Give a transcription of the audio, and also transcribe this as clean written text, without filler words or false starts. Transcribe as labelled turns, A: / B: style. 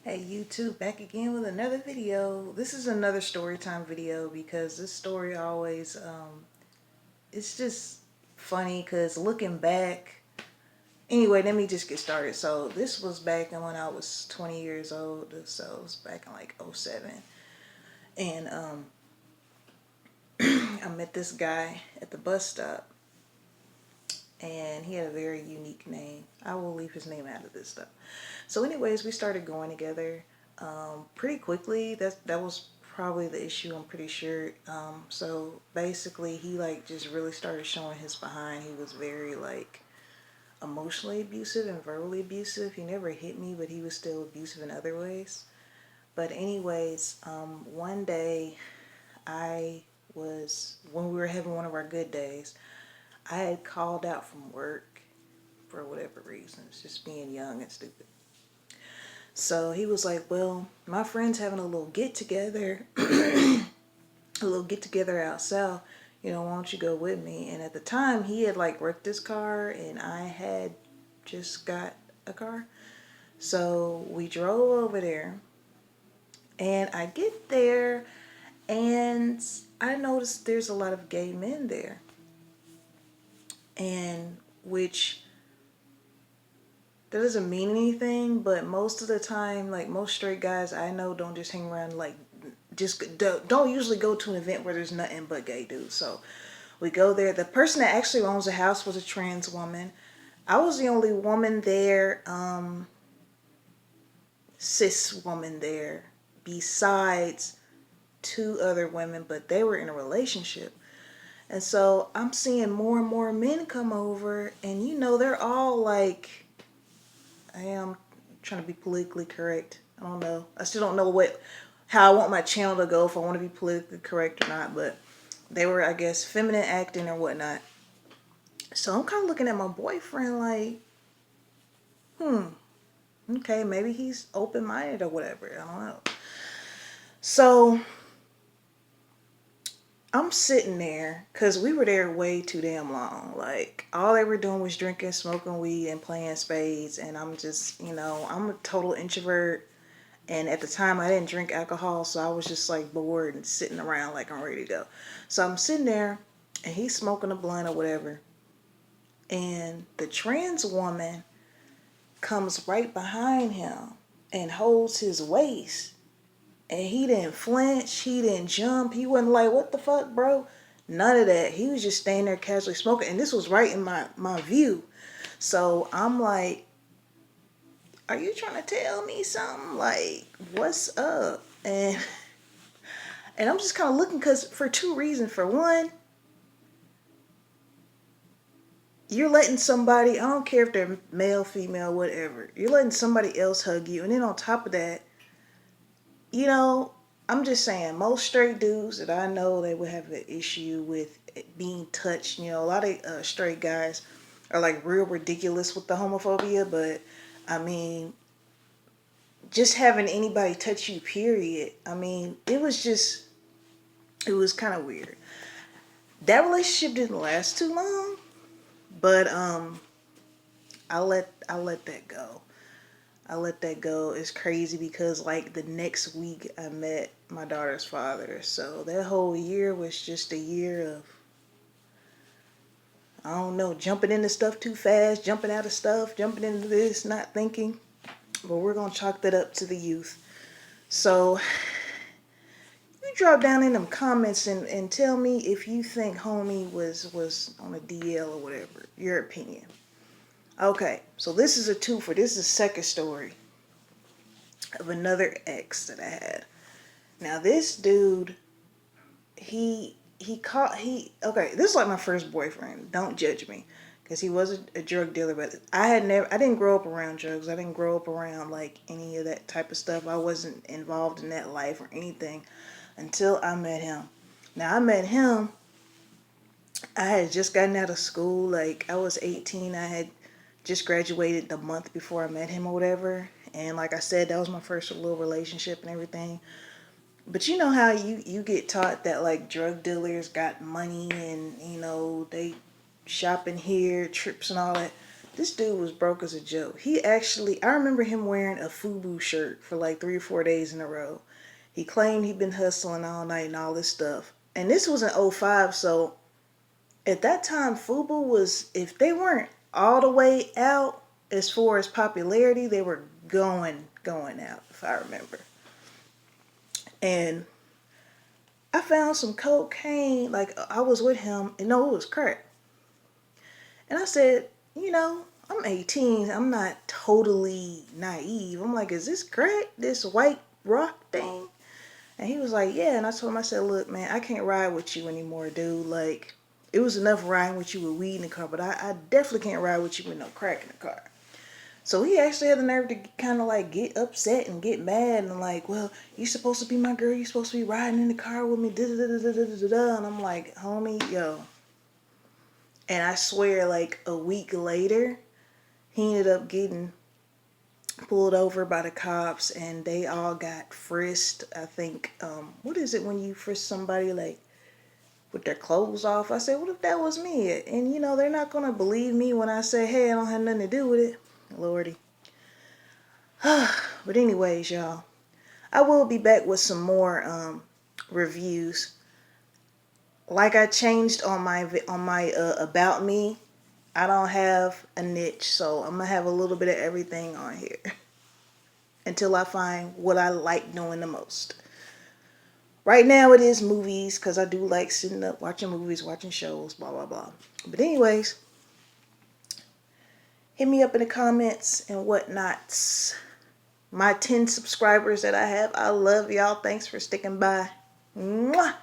A: Hey YouTube, back again with another video. This is another story time video because this story always, it's just funny because looking back, anyway, let me just get started. So this was back when I was 20 years old, so it was back in like '07. And I met this guy at the bus stop and he had a very unique name. I will leave his name out of this stuff. So anyways, we started going together pretty quickly. That was probably the issue, I'm pretty sure. So basically he like just really started showing his behind. He was very like emotionally abusive and verbally abusive. He never hit me, but he was still abusive in other ways. But anyways, one day when we were having one of our good days, I had called out from work for whatever reasons, just being young and stupid. So he was like, well, my friend's having a little get together, a little get together out south. Why don't you go with me? And at the time, he had like wrecked his car and I had just got a car. So we drove over there and I get there and I noticed there's a lot of gay men there. And which that doesn't mean anything, but most of the time, like most straight guys I know don't just hang around, like just don't usually go to an event where there's nothing but gay dudes. So we go there. The person that actually owns the house was a trans woman. I was the only woman there, cis woman there, besides two other women, but they were in a relationship. And so I'm seeing more and more men come over, and they're all like, I am trying to be politically correct. I don't know. I still don't know how I want my channel to go, if I want to be politically correct or not, but they were, I guess, feminine acting or whatnot. So I'm kind of looking at my boyfriend like, okay, maybe he's open-minded or whatever. I don't know. So I'm sitting there because we were there way too damn long. Like, all they were doing was drinking, smoking weed, and playing spades. And I'm just, I'm a total introvert. And at the time, I didn't drink alcohol, so I was just like bored and sitting around like I'm ready to go. So I'm sitting there, and he's smoking a blunt or whatever. And the trans woman comes right behind him and holds his waist. And he didn't flinch, he didn't jump, he wasn't like, what the fuck, bro? None of that. He was just standing there casually smoking. And this was right in my view. So I'm like, are you trying to tell me something? Like, what's up? And I'm just kind of looking for two reasons. For one, you're letting somebody, I don't care if they're male, female, whatever, you're letting somebody else hug you. And then on top of that, I'm just saying, most straight dudes that I know, they would have an issue with being touched. A lot of straight guys are like real ridiculous with the homophobia, but I mean, just having anybody touch you, period. I mean, it was kind of weird. That relationship didn't last too long, but I let that go. I let that go. It's crazy because like the next week I met my daughter's father. So that whole year was just a year of, I don't know, jumping into stuff too fast, jumping out of stuff, jumping into this, not thinking. But we're going to chalk that up to the youth. So you drop down in them comments and tell me if you think homie was on a DL or whatever. Your opinion. Okay, so this is a twofer. This is a second story of another ex that I had. Now this dude, okay, this is like my first boyfriend. Don't judge me, because he was a drug dealer, but I didn't grow up around drugs. I didn't grow up around like any of that type of stuff. I wasn't involved in that life or anything until I met him. Now I met him, I had just gotten out of school. Like, I was 18. I had just graduated the month before I met him or whatever. And like I said, that was my first little relationship and everything. But you know how you get taught that like drug dealers got money and they shopping here, trips and all that. This dude was broke as a joke. I remember him wearing a FUBU shirt for like 3 or 4 days in a row. He claimed he'd been hustling all night and all this stuff. And this was in '05, so at that time, FUBU was, if they weren't all the way out as far as popularity, they were going out, if I remember. And I found some cocaine, like I was with him, and no, it was crack. And I said, I'm 18. I'm not totally naive. I'm like, is this crack? This white rock thing? And he was like, yeah. And I told him, I said, look, man, I can't ride with you anymore, dude. Like, it was enough riding with you with weed in the car, but I definitely can't ride with you with no crack in the car. So he actually had the nerve to kind of like get upset and get mad and like, well, you supposed to be my girl. You supposed to be riding in the car with me. Da da da da da da da. And I'm like, homie, yo. And I swear, like a week later, he ended up getting pulled over by the cops, and they all got frisked. I think, what is it when you frisk somebody like with their clothes off? I said, what if that was me? And they're not gonna believe me when I say, hey, I don't have nothing to do with it. Lordy. But anyways, y'all, I will be back with some more reviews. Like I changed on my about me. I don't have a niche, so I'm gonna have a little bit of everything on here until I find what I like doing the most. Right now it is movies, because I do like sitting up watching movies, watching shows, blah blah blah. But anyways, hit me up in the comments and whatnots. My 10 subscribers that I have, I love y'all. Thanks for sticking by. Mwah!